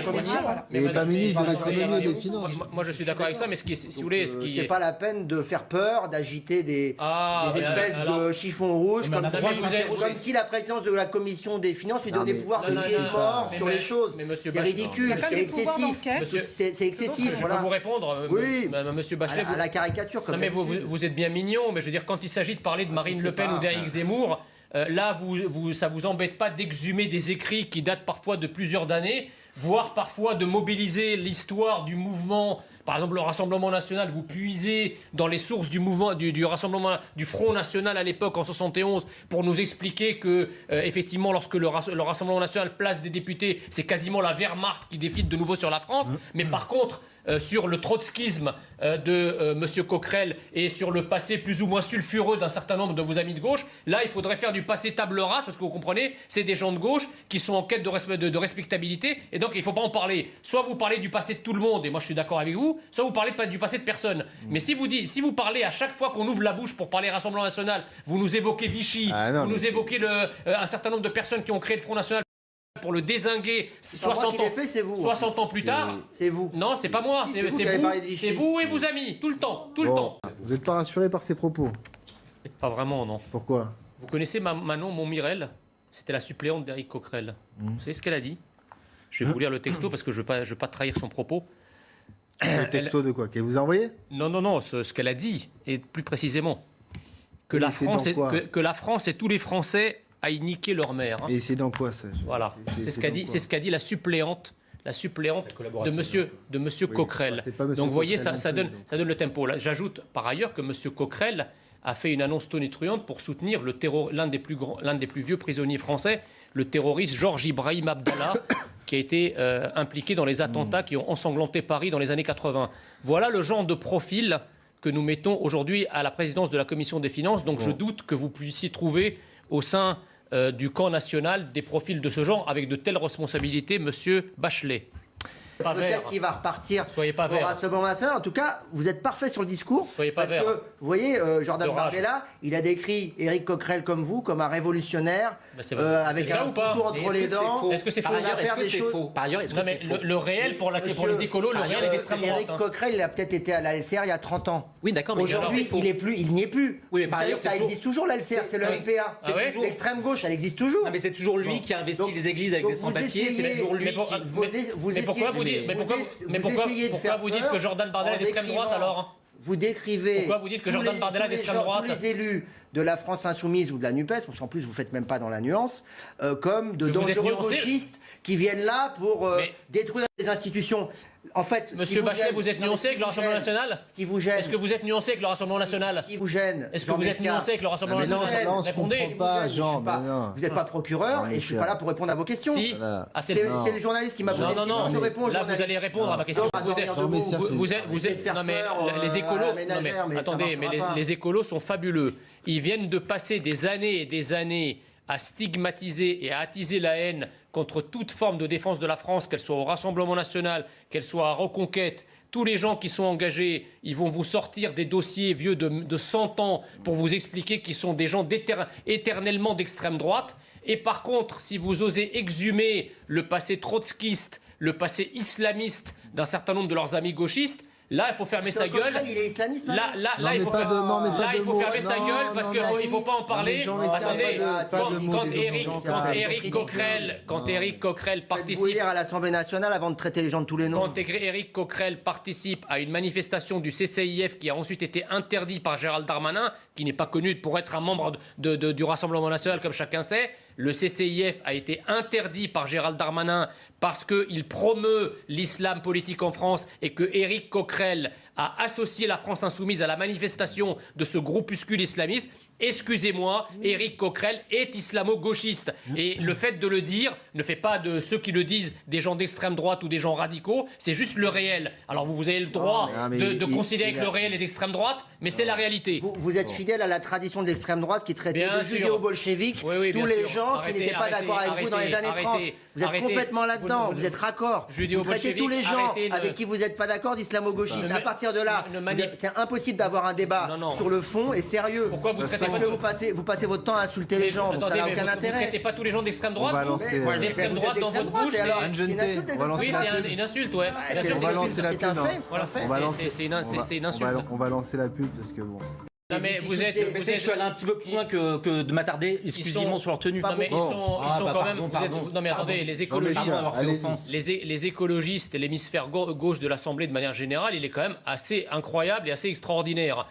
pas ministre. Il n'est pas ministre de l'économie et des finances. Moi, je suis d'accord avec ça, mais si vous voulez, c'est pas la peine de faire peur, d'agiter des espèces de chiffons rouges, comme si la présidence de la commission des finances lui donnait pouvoir de vie et de mort sur les choses. C'est ridicule, c'est excessif. C'est excessif. Je peux vous répondre, monsieur Bachelet. À la caricature, comme mais vous êtes bien mignon, mais je veux dire, quand il s'agit de parler de Marine Le Pen ou d'Éric Zemmour, là, ça vous embête pas d'exhumer des écrits qui datent parfois de plusieurs années, voire parfois de mobiliser l'histoire du mouvement. Par exemple, le Rassemblement National, vous puisez dans les sources du mouvement, du Rassemblement, du Front National à l'époque, en 71, pour nous expliquer que, effectivement, lorsque le Rassemblement National place des députés, c'est quasiment la Wehrmacht qui défile de nouveau sur la France. Mais par contre, sur le trotskisme de M. Coquerel et sur le passé plus ou moins sulfureux d'un certain nombre de vos amis de gauche, là, il faudrait faire du passé table rase, parce que vous comprenez, c'est des gens de gauche qui sont en quête de respectabilité, et donc il ne faut pas en parler. Soit vous parlez du passé de tout le monde, et moi je suis d'accord avec vous, soit vous parlez du passé de personne. Mais si vous parlez à chaque fois qu'on ouvre la bouche pour parler Rassemblement National, vous nous évoquez Vichy, vous nous évoquez un certain nombre de personnes qui ont créé le Front National pour le dézinguer 60 ans plus tard. C'est vous. Non, c'est pas moi, c'est vous et vos amis, tout le temps, tout le temps. Vous n'êtes pas rassuré par ces propos? Pas vraiment, non. Pourquoi? Vous connaissez Manon Montmirel? C'était la suppléante d'Éric Coquerel. Vous savez ce qu'elle a dit? Je vais vous lire le texto parce que je ne veux pas trahir son propos. Le texto de quoi? Qu'elle vous a envoyé? Non, ce qu'elle a dit, et plus précisément, que la France et tous les Français aillent niquer leur mère. Et c'est dans quoi ça? Voilà, c'est ce qu'a dit la suppléante de monsieur Coquerel. Donc vous voyez, ça donne le tempo. J'ajoute par ailleurs que monsieur Coquerel a fait une annonce tonitruante pour soutenir l'un des plus vieux prisonniers français, le terroriste Georges Ibrahim Abdallah, qui a été impliqué dans les attentats qui ont ensanglanté Paris dans les années 80. Voilà le genre de profil que nous mettons aujourd'hui à la présidence de la Commission des Finances. Donc je doute que vous puissiez trouver au sein du camp national des profils de ce genre avec de telles responsabilités, monsieur Bachelet. Peut-être qu'il va repartir au Rassemblement National. En tout cas, vous êtes parfait sur le discours. Soyez pas parce que, vous voyez, Jordan Bardella, il a décrit Éric Coquerel comme vous, comme un révolutionnaire, avec un couteau entre les dents. Est-ce que c'est faux? Par ailleurs, est-ce que c'est faux? Le réel, pour les écolos, le réel, c'est extrêmement Éric Coquerel, il a peut-être été à la LCR il y a 30 ans. Oui, d'accord, mais aujourd'hui, il n'y est plus. Oui, mais par ailleurs, ça existe toujours, la LCR, c'est le MPA. L'extrême gauche, elle existe toujours. Non, mais c'est toujours lui qui a investi les églises avec des sans-papiers. C'est toujours lui qui... Mais pourquoi vous dites que Jordan Bardella est d'extrême droite alors? Vous décrivez. Pourquoi vous dites que Jordan Bardella est d'extrême droite? Tous les élus de la France insoumise ou de la NUPES, parce qu'en plus vous ne faites même pas dans la nuance, comme de dangereux gauchistes qui viennent là pour détruire les institutions. En fait, monsieur Bachelet, vous êtes nuancé avec le Rassemblement National? Ce qui vous gêne. Est-ce que vous êtes nuancé avec le Rassemblement National? Ce qui vous gêne. Est-ce que vous êtes nuancé avec le Rassemblement National? Répondez. Vous n'êtes pas procureur et je ne suis pas là pour répondre à vos questions. Si. C'est le journaliste qui m'a posé une question. Je réponds au journaliste. Là, vous allez répondre à ma question. Non, mais les écolos. Attendez, mais les écolos sont fabuleux. Ils viennent de passer des années et des années à stigmatiser et à attiser la haine contre toute forme de défense de la France, qu'elle soit au Rassemblement National, qu'elle soit à Reconquête. Tous les gens qui sont engagés, ils vont vous sortir des dossiers vieux de 100 ans pour vous expliquer qu'ils sont des gens éternellement d'extrême droite. Et par contre, si vous osez exhumer le passé trotskiste, le passé islamiste d'un certain nombre de leurs amis gauchistes, là, il faut fermer sa gueule. Il est islamiste, là, il faut fermer sa gueule parce qu'il ne faut pas en parler. Attendez, quand Éric Coquerel participe... Vous lire à l'Assemblée nationale avant de traiter les gens de tous les noms. Quand Éric Coquerel participe à une manifestation du CCIF qui a ensuite été interdit par Gérald Darmanin, qui n'est pas connu pour être un membre du Rassemblement National, comme chacun sait, le CCIF a été interdit par Gérald Darmanin parce qu'il promeut l'islam politique en France et que Éric Coquerel a associé la France insoumise à la manifestation de ce groupuscule islamiste. Excusez-moi, Éric Coquerel est islamo-gauchiste. Et le fait de le dire ne fait pas de ceux qui le disent des gens d'extrême droite ou des gens radicaux, c'est juste le réel. Alors vous avez le droit de considérer que le réel est d'extrême droite, mais c'est la réalité. Vous êtes fidèle à la tradition de l'extrême droite qui traitait de judéo-bolcheviques tous les gens qui n'étaient pas d'accord avec vous dans les années 30. Vous êtes complètement là-dedans, vous êtes raccord. Vous traitez tous les gens avec qui vous n'êtes pas d'accord d'islamo-gauchistes. À partir de là, c'est impossible d'avoir un débat sur le fond et sérieux. Pourquoi vous traitez Parce que vous passez votre temps à insulter les gens, donc ça n'a aucun intérêt. Vous ne traitez pas tous les gens d'extrême droite. L'extrême droite dans votre bouche, oui, c'est une insulte, ouais. On va lancer la pub. C'est une insulte. On va lancer la pub parce que bon. Non mais vous êtes je suis allé un petit peu plus loin que de m'attarder exclusivement sur leur tenue. Non mais ils sont quand même. Non mais attendez, les écologistes et l'hémisphère gauche de l'Assemblée de manière générale, il est quand même assez incroyable et assez extraordinaire.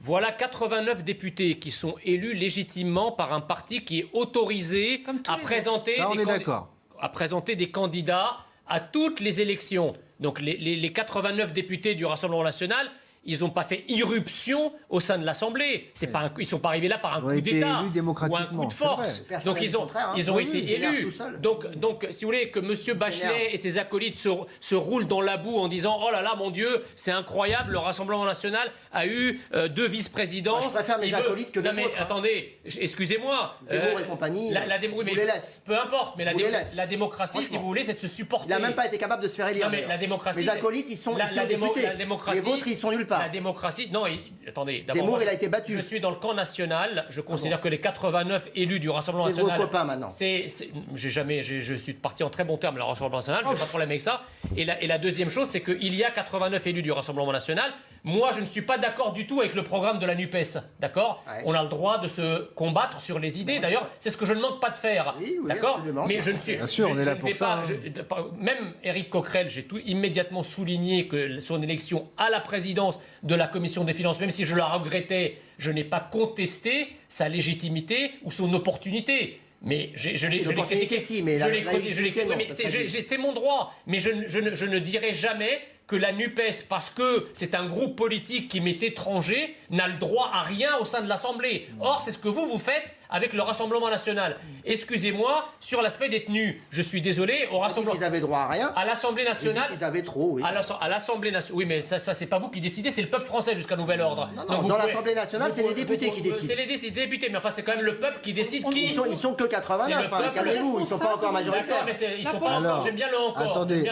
Voilà 89 députés qui sont élus légitimement par un parti qui est autorisé à présenter des candidats à toutes les élections. Donc les 89 députés du Rassemblement national, ils n'ont pas fait irruption au sein de l'Assemblée. Ils ne sont pas arrivés là par un coup d'État ou un coup de force. Donc ils ont été élus. Donc si vous voulez que M. Bachelet et ses acolytes se roulent dans la boue en disant « Oh là là, mon Dieu, c'est incroyable, le Rassemblement national a eu 2 vice-présidences. » Je préfère mes acolytes que des autres. Attendez, excusez-moi. Zemmour et compagnie, vous les laisse. Peu importe, mais la démocratie, si vous voulez, c'est de se supporter. Il n'a même pas été capable de se faire élire. Non mais la démocratie... Les acolytes, ils sont députés. Les vôtres, ils sont nulle part. La démocratie, non, attendez. Zemmour, il a été battu. Je suis dans le camp national. Je considère que les 89 élus du Rassemblement national. C'est vos copains maintenant. Je suis parti en très bon terme le Rassemblement national. Je n'ai pas de problème avec ça. Et la deuxième chose, c'est qu'il y a 89 élus du Rassemblement national. Moi, je ne suis pas d'accord du tout avec le programme de la NUPES. D'accord ? Ouais. On a le droit de se combattre sur les idées. D'ailleurs, c'est ce que je ne manque pas de faire. Oui, d'accord ? Mais je ne suis. Bien sûr, on est là pour ça. Même Éric Coquerel, j'ai tout immédiatement souligné que son élection à la présidence de la Commission des finances, même si je la regrettais, je n'ai pas contesté sa légitimité ou son opportunité. Mais je l'ai critiqué. Si, mais c'est mon droit. Mais je ne dirai jamais que la NUPES, parce que c'est un groupe politique qui m'est étranger, n'a le droit à rien au sein de l'Assemblée. Or, c'est ce que vous faites avec le Rassemblement national. Excusez-moi, sur l'aspect des tenues, je suis désolé, au Rassemblement... Ils avaient droit à rien. À l'Assemblée nationale... Ils avaient trop, oui. À l'Assemblée nationale... Oui, mais ça c'est pas vous qui décidez, c'est le peuple français jusqu'à nouvel ordre. Non, dans l'Assemblée nationale, c'est les députés qui décident. C'est les députés, mais enfin, c'est quand même le peuple qui décide qui... Ils sont que 89, calmez-vous, ils sont pas encore majoritaires. Mais ils sont pas encore, j'aime bien le encore. Attendez,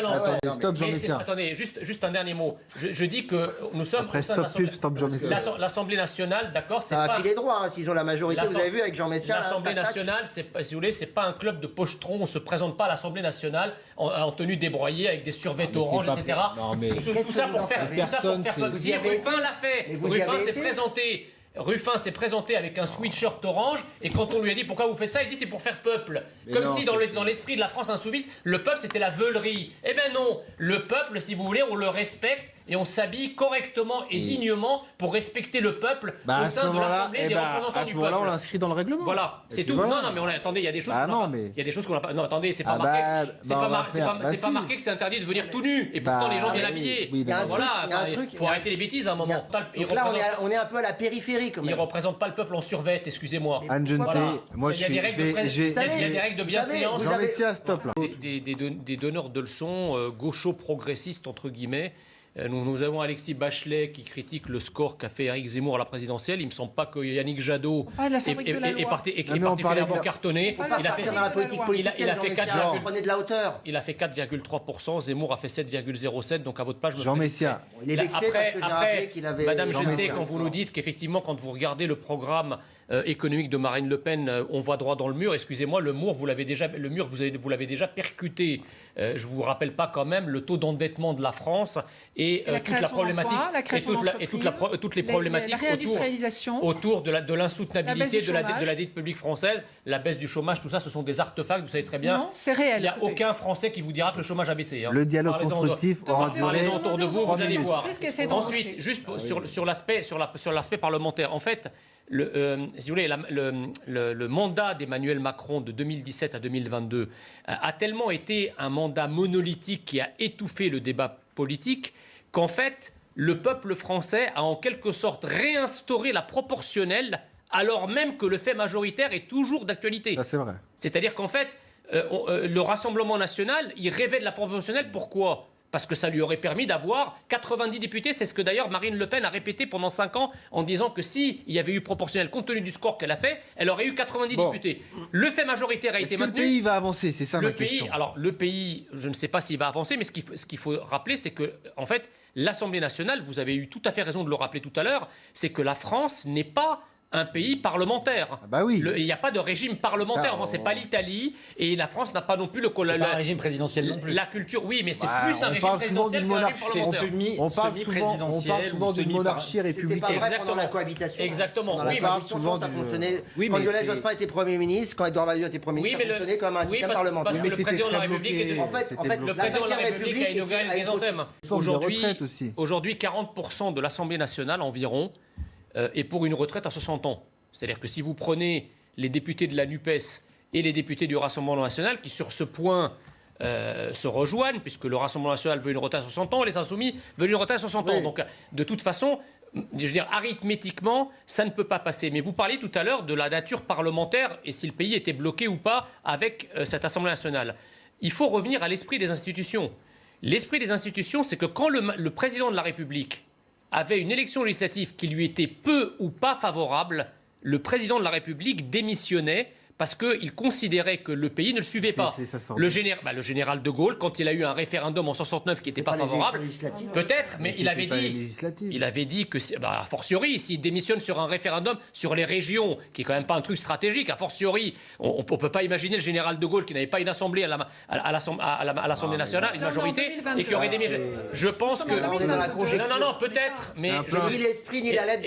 stop, Jean-Messia. Attendez, juste un dernier mot. Je dis que nous sommes... Après, stop, Jean-Messia. L'Assemblée nationale, d'accord, c'est pas... Ça a filé droit, s'ils ont la majorité, vous avez vu avec Jean-Messia. L'Assemblée nationale, si vous voulez, c'est pas un club de pochetrons. On se présente pas à l'Assemblée nationale en tenue débrayée avec des survêtements oranges, etc. Non, mais tout ça pour faire peur. Si Ruffin l'a fait, Ruffin s'est présenté avec un sweatshirt orange et quand on lui a dit pourquoi vous faites ça, il dit c'est pour faire peuple. Comme si dans l'esprit de la France insoumise, le peuple c'était la veulerie. Eh ben non, le peuple, si vous voulez, on le respecte et on s'habille correctement et dignement pour respecter le peuple au sein de l'Assemblée des représentants du peuple. À ce moment-là, on l'inscrit dans le règlement. Voilà, c'est tout. Non, mais attendez, il y a des choses qu'on n'a pas. Non, attendez, c'est pas marqué. C'est pas marqué que c'est interdit de venir tout nu. Et pourtant, les gens viennent habillés. Voilà, il faut arrêter les bêtises à un moment. Donc là, on est un peu à la périphérie quand même. Ils ne représentent pas le peuple en survêt, excusez-moi. Moi, il y a des règles de bienséance. Jean-Messia, stop là. Des donneurs de leçons gaucho-progressistes, entre guillemets. Nous avons Alexis Bachelet qui critique le score qu'a fait Éric Zemmour à la présidentielle. Il ne me semble pas que Yannick Jadot est particulièrement cartonné. Il a fait dans la politique politicienne, prenez de la hauteur. Il a fait 4,3%, Zemmour a fait 7,07%, donc à votre page... Jean-Messia. Il est vexé parce que j'ai rappelé qu'il avait... Madame Jeté, quand vous nous dites qu'effectivement, quand vous regardez le programme économique de Marine Le Pen, on voit droit dans le mur. Excusez-moi, le mur, vous l'avez déjà percuté. Je ne vous rappelle pas quand même le taux d'endettement de la France et toute la problématique toutes les problématiques autour de l'insoutenabilité de la dette publique française, la baisse du chômage, tout ça, ce sont des artefacts, vous savez très bien. Non, c'est réel. Il n'y a aucun Français qui vous dira que le chômage a baissé. Le dialogue constructif aura duré. Parlez-en autour de vous, vous allez voir. Ensuite, juste sur l'aspect parlementaire, en fait, si vous voulez, le mandat d'Emmanuel Macron de 2017 à 2022 a tellement été un mandat monolithique qui a étouffé le débat politique qu'en fait, le peuple français a en quelque sorte réinstauré la proportionnelle alors même que le fait majoritaire est toujours d'actualité. Ça, c'est vrai. C'est-à-dire qu'en fait, le Rassemblement national, il rêvait de la proportionnelle. Pourquoi ? Parce que ça lui aurait permis d'avoir 90 députés. C'est ce que d'ailleurs Marine Le Pen a répété pendant 5 ans en disant que s'il y avait eu proportionnel, compte tenu du score qu'elle a fait, elle aurait eu 90 députés. Le fait majoritaire a été maintenu. Le pays va avancer, c'est ça ma question. Alors le pays, je ne sais pas s'il va avancer, mais ce qu'il faut rappeler, c'est que en fait, l'Assemblée nationale, vous avez eu tout à fait raison de le rappeler tout à l'heure, c'est que la France n'est pas un pays parlementaire. Ah bah oui. Il n'y a pas de régime parlementaire. Ça, c'est pas l'Italie et la France n'a pas non plus pas un régime présidentiel non plus. La culture, oui, mais c'est plus un régime présidentiel qu'un régime parlementaire. On parle souvent d'une monarchie républicaine. C'était pas vrai pendant la cohabitation. Exactement. Pendant la cohabitation, ça fonctionnait. Quand Lionel Jospin était Premier ministre, quand Edouard Balladur était Premier ministre, ça fonctionnait comme un système parlementaire. Parce que le président de la République était... En fait, le président de la République a inauguré le chrysanthème. Aujourd'hui, 40% de l'Assemblée nationale environ est pour une retraite à 60 ans. C'est-à-dire que si vous prenez les députés de la NUPES et les députés du Rassemblement national, qui sur ce point se rejoignent, puisque le Rassemblement national veut une retraite à 60 ans et les Insoumis veulent une retraite à 60 ans. Donc, de toute façon, je veux dire, arithmétiquement, ça ne peut pas passer. Mais vous parliez tout à l'heure de la nature parlementaire et si le pays était bloqué ou pas avec cette Assemblée nationale. Il faut revenir à l'esprit des institutions. L'esprit des institutions, c'est que quand le président de la République avait une élection législative qui lui était peu ou pas favorable, le président de la République démissionnait parce qu'il considérait que le pays ne le suivait pas. Le général de Gaulle, quand il a eu un référendum en 69 qui n'était pas favorable, peut-être, mais il avait dit que, a fortiori, s'il démissionne sur un référendum sur les régions, qui est quand même pas un truc stratégique, a fortiori, on ne peut pas imaginer le général de Gaulle qui n'avait pas une assemblée à l'Assemblée nationale, une majorité, et qui aurait démissionné. Je pense que... Non, peut-être, mais... Ni l'esprit, ni la lettre.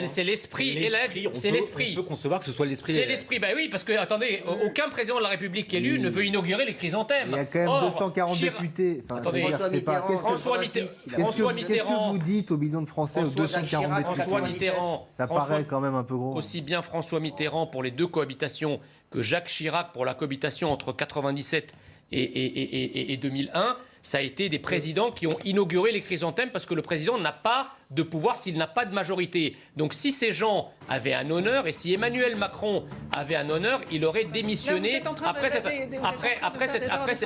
C'est l'esprit et la lettre. C'est l'esprit. On peut concevoir que ce soit l'esprit. C'est l'esprit, ben oui, parce que, attendez, aucun président de la République élu ne veut inaugurer les chrysanthèmes. Il y a quand même 240 députés. François Mitterrand. Qu'est-ce que vous dites au million de Français, aux 240 députés? François Mitterrand. Ça paraît quand même un peu gros. Aussi bien François Mitterrand pour les deux cohabitations que Jacques Chirac pour la cohabitation entre 97 et 2001, ça a été des présidents qui ont inauguré les chrysanthèmes parce que le président n'a pas de pouvoir s'il n'a pas de majorité. Donc si ces gens avaient un honneur et si Emmanuel Macron avait un honneur, il aurait démissionné après cette...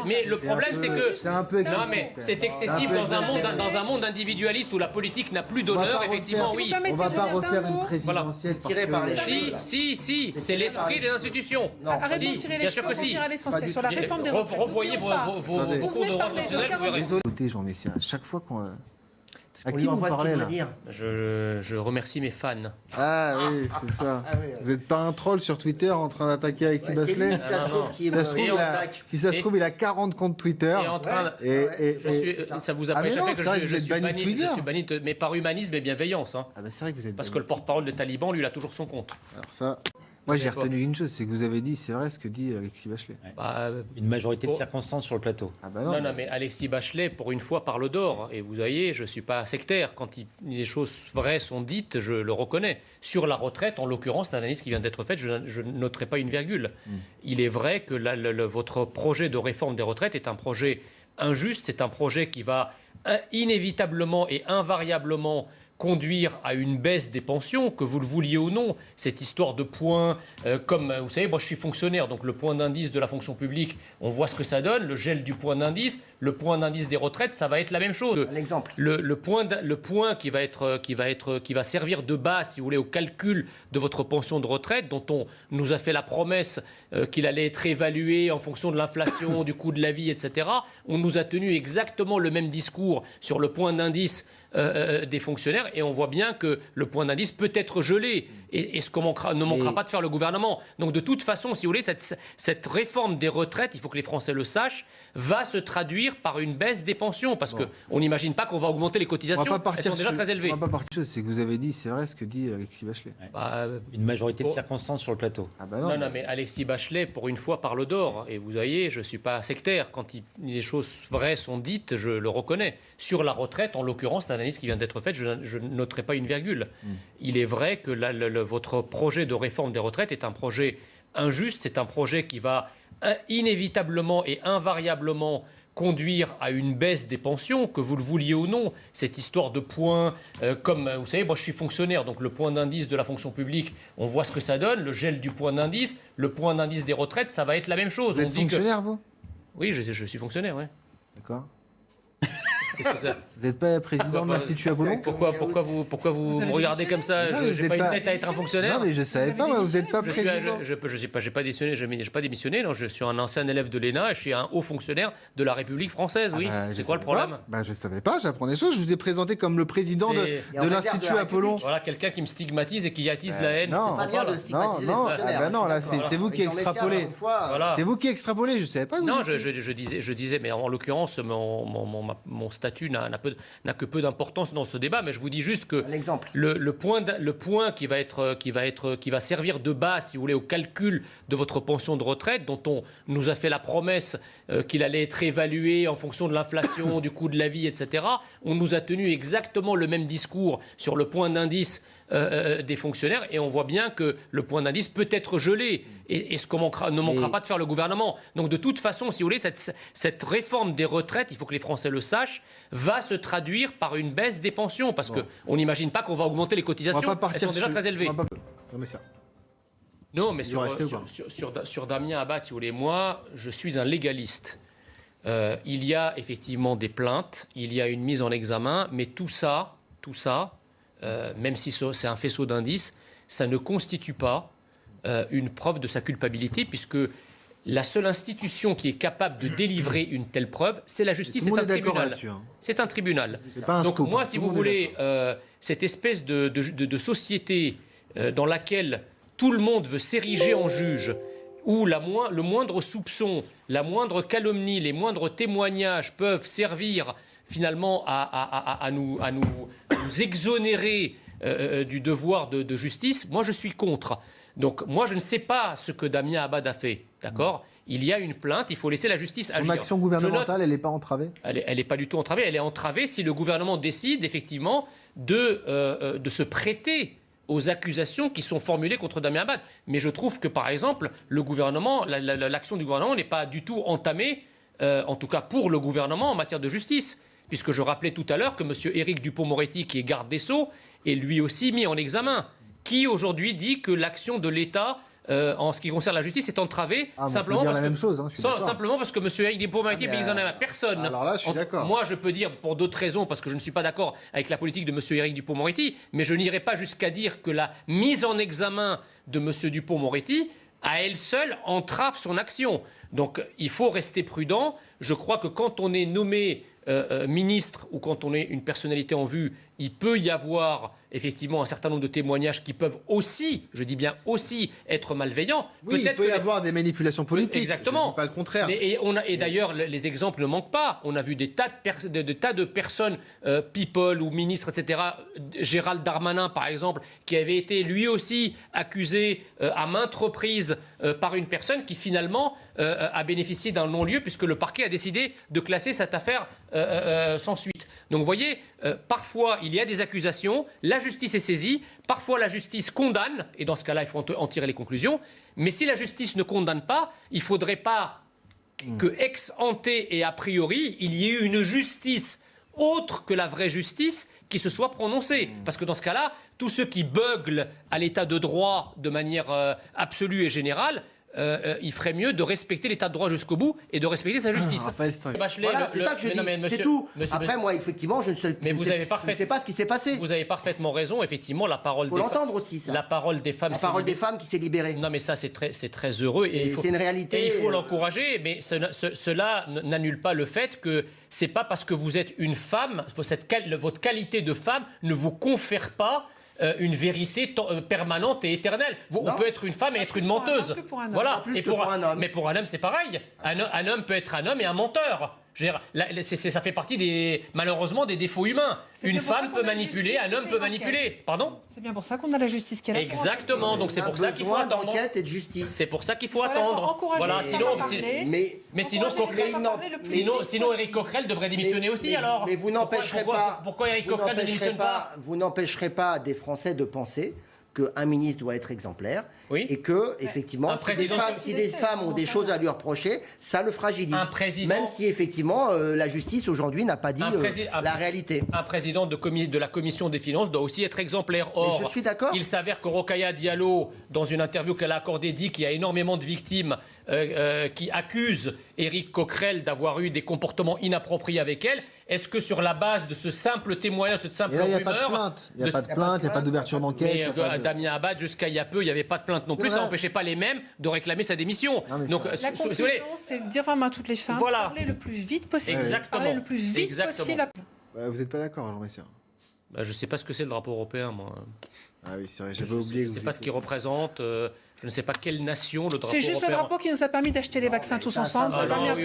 Mais le problème c'est que... C'est un peu excessif. Non mais c'est excessif dans un monde individualiste où la politique n'a plus d'honneur, effectivement, oui. On ne va pas refaire une présidentielle tirée par les... Si, c'est l'esprit des institutions. Arrêtons de tirer les cheveux, revenir à l'essentiel. Sur la réforme des retraites. Revoyez vos cours de droit national. Écoutez, Jean Messia, chaque fois qu'on... À qui vous parlez là ? Je remercie mes fans. Ah oui, c'est ça. Vous n'êtes pas un troll sur Twitter en train d'attaquer Alexis Bachelet ? Si ça se trouve, il a 40 comptes Twitter. Ça vous a pas échappé que je suis banni, mais par humanisme et bienveillance. Ah bah c'est vrai que vous êtes parce que le porte-parole des talibans, lui, il a toujours son compte. Alors ça... Moi, j'ai retenu une chose, c'est que vous avez dit, c'est vrai ce que dit Alexis Bachelet. Une majorité de circonstances sur le plateau. Ah bah non, mais Alexis Bachelet, pour une fois, parle d'or. Et vous voyez, je ne suis pas sectaire. Quand les choses vraies sont dites, je le reconnais. Sur la retraite, en l'occurrence, l'analyse qui vient d'être faite, je ne noterai pas une virgule. Il est vrai que votre projet de réforme des retraites est un projet injuste. C'est un projet qui va inévitablement et invariablement conduire à une baisse des pensions, que vous le vouliez ou non. Cette histoire de points, comme vous savez, moi je suis fonctionnaire, donc le point d'indice de la fonction publique, on voit ce que ça donne, le gel du point d'indice, le point d'indice des retraites, ça va être la même chose. Un exemple. Le point qui va servir de base, si vous voulez, au calcul de votre pension de retraite, dont on nous a fait la promesse qu'il allait être évalué en fonction de l'inflation, du coût de la vie, etc. On nous a tenu exactement le même discours sur le point d'indice des fonctionnaires et on voit bien que le point d'indice peut être gelé et ce qu'on ne manquera pas de faire le gouvernement. Donc de toute façon, si vous voulez, cette réforme des retraites, il faut que les Français le sachent, va se traduire par une baisse des pensions parce qu'on n'imagine pas qu'on va augmenter les cotisations, elles sont déjà très élevées. On va pas partir, c'est que vous avez dit, c'est vrai ce que dit Alexis Bachelet. Une majorité de circonstances sur le plateau. Ah bah non, mais Alexis Bachelet, pour une fois, parle d'or. Et vous voyez, je ne suis pas sectaire. Quand les choses vraies sont dites, je le reconnais. Sur la retraite, en l'occurrence, l'analyse qui vient d'être faite, je ne noterai pas une virgule. Il est vrai que votre projet de réforme des retraites est un projet injuste. C'est un projet qui va inévitablement et invariablement conduire à une baisse des pensions, que vous le vouliez ou non. Cette histoire de points, comme vous savez, moi je suis fonctionnaire, donc le point d'indice de la fonction publique, on voit ce que ça donne, le gel du point d'indice, le point d'indice des retraites, ça va être la même chose. Vous êtes fonctionnaire, vous ? Oui, je suis fonctionnaire, oui. D'accord. Qu'est-ce que ça? Vous n'êtes pas président de l'Institut Apollon? Pourquoi vous me regardez comme ça? Je n'ai pas une tête à être un fonctionnaire. Non, mais je ne savais pas, vous n'êtes pas président. Je sais pas, j'ai pas démissionné, non, je suis un ancien élève de l'ENA et je suis un haut fonctionnaire de la République française, oui. C'est quoi le problème? Je ne savais pas, j'apprends des choses. Je vous ai présenté comme le président de l'Institut Apollon. Voilà, quelqu'un qui me stigmatise et qui attise la haine. Non, non, là, c'est vous qui extrapolez. C'est vous qui extrapolez, je ne savais pas. Non, je disais, mais en l'occurrence, mon statut n'a que peu d'importance dans ce débat, mais je vous dis juste que le point qui va servir de base, si vous voulez, au calcul de votre pension de retraite, dont on nous a fait la promesse qu'il allait être évalué en fonction de l'inflation, du coût de la vie, etc. On nous a tenu exactement le même discours sur le point d'indice des fonctionnaires, et on voit bien que le point d'indice peut être gelé, et ce qu'on ne manquera pas de faire le gouvernement. Donc de toute façon, si vous voulez, cette réforme des retraites, il faut que les Français le sachent, va se traduire par une baisse des pensions, parce qu'on n'imagine pas qu'on va augmenter les cotisations, elles sont déjà très élevées. Non, mais sur Damien Abad, si vous voulez, moi, je suis un légaliste. Il y a effectivement des plaintes, il y a une mise en examen, mais tout ça, même si c'est un faisceau d'indices, ça ne constitue pas une preuve de sa culpabilité, puisque la seule institution qui est capable de délivrer une telle preuve, c'est la justice, c'est un tribunal. C'est un tribunal. Donc moi, si vous voulez, cette espèce de société dans laquelle tout le monde veut s'ériger en juge, où le moindre soupçon, la moindre calomnie, les moindres témoignages peuvent servir finalement à nous exonérer du devoir de justice, moi je suis contre. Donc moi je ne sais pas ce que Damien Abad a fait, d'accord ? Il y a une plainte, il faut laisser la justice agir. Son action gouvernementale, elle n'est pas entravée ? Elle n'est pas du tout entravée, elle est entravée si le gouvernement décide effectivement de se prêter aux accusations qui sont formulées contre Damien Abad. Mais je trouve que par exemple, le gouvernement, l'action du gouvernement n'est pas du tout entamée, en tout cas pour le gouvernement en matière de justice. Puisque je rappelais tout à l'heure que M. Éric Dupond-Moretti, qui est garde des Sceaux, est lui aussi mis en examen. Qui aujourd'hui dit que l'action de l'État, en ce qui concerne la justice, est entravée simplement parce que M. Éric Dupond-Moretti est mis en examen. Personne. Alors là, je suis d'accord. Moi, je peux dire pour d'autres raisons, parce que je ne suis pas d'accord avec la politique de M. Éric Dupond-Moretti, mais je n'irai pas jusqu'à dire que la mise en examen de M. Dupond-Moretti, à elle seule, entrave son action. Donc, il faut rester prudent. Je crois que quand on est nommé ministre ou quand on est une personnalité en vue, il peut y avoir effectivement un certain nombre de témoignages qui peuvent aussi, je dis bien aussi, être malveillants. Oui, il peut y avoir des manipulations politiques. Exactement. Je ne dis pas le contraire. Et d'ailleurs, les exemples ne manquent pas. On a vu des tas de personnes, people ou ministres, etc. Gérald Darmanin, par exemple, qui avait été lui aussi accusé à maintes reprises par une personne qui finalement a bénéficié d'un non-lieu puisque le parquet a décidé de classer cette affaire sans suite. Donc vous voyez, parfois il y a des accusations, la justice est saisie, parfois la justice condamne, et dans ce cas-là il faut en tirer les conclusions, mais si la justice ne condamne pas, il ne faudrait pas que ex ante et a priori, il y ait eu une justice autre que la vraie justice qui se soit prononcée. Parce que dans ce cas-là, tous ceux qui beuglent à l'état de droit de manière absolue et générale, il ferait mieux de respecter l'état de droit jusqu'au bout et de respecter sa justice. Bachelet, voilà, c'est ça que je dis, c'est tout. Après, moi, effectivement, je ne sais pas ce qui s'est passé. Vous avez parfaitement raison, effectivement, la parole des femmes... Faut l'entendre aussi, ça. La parole des femmes... La parole des femmes qui s'est libérée. Non, mais ça, c'est très heureux. C'est une réalité. Et il faut l'encourager, mais cela n'annule pas le fait que c'est pas parce que vous êtes une femme, votre qualité de femme ne vous confère pas une vérité permanente et éternelle. On peut être une femme et être une menteuse. Voilà. Mais pour un homme, c'est pareil. Un homme peut être un homme et un menteur. Ça fait partie malheureusement des défauts humains. Une femme peut manipuler, un homme peut manipuler. Pardon ? C'est bien pour ça qu'on a la justice qui est là. Exactement. Donc c'est pour ça qu'il faut attendre. D'enquête et de justice. C'est pour ça qu'il faut attendre. Voilà. Sinon, Éric Coquerel devrait démissionner aussi. Alors. Mais vous n'empêcherez pas. Pourquoi Éric Coquerel ne démissionne pas ? Vous n'empêcherez pas des Français de penser qu'un ministre doit être exemplaire et que, effectivement, si des femmes ont des choses à lui reprocher, ça le fragilise. Même si, effectivement, la justice, aujourd'hui, n'a pas dit la réalité. Un président de la Commission des finances doit aussi être exemplaire. Or, je suis d'accord. Il s'avère que Rokhaya Diallo, dans une interview qu'elle a accordée, dit qu'il y a énormément de victimes qui accuse Éric Coquerel d'avoir eu des comportements inappropriés avec elle. Est-ce que sur la base de ce simple témoignage, cette simple rumeur... Il n'y a pas de plainte, il n'y a pas d'ouverture d'enquête. Mais Damien Abad, jusqu'à il y a peu, il n'y avait pas de plainte non plus. Ça n'empêchait pas les mêmes de réclamer sa démission. Donc, la conclusion, c'est dire vraiment à toutes les femmes, parler le plus vite possible. Exactement. Parler le plus vite possible. Vous n'êtes pas d'accord, Jean Messia? Je ne sais pas ce que c'est le drapeau européen, moi. Ah oui, c'est vrai, j'avais oublié. Je ne sais pas ce qu'il représente. Je ne sais pas quelle nation le drapeau C'est juste européen. le drapeau qui nous a permis d'acheter les vaccins tous ensemble. Ça a permis à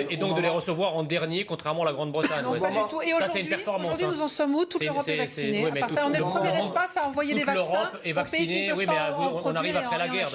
et donc de les recevoir en dernier, contrairement à la Grande-Bretagne. Non, pas du tout. Et aujourd'hui, nous en sommes où? Toute l'Europe est vaccinée. À part ça, on est le premier espace à envoyer des vaccins. Toute l'Europe est vaccinée. Oui, mais on arrive après la guerre.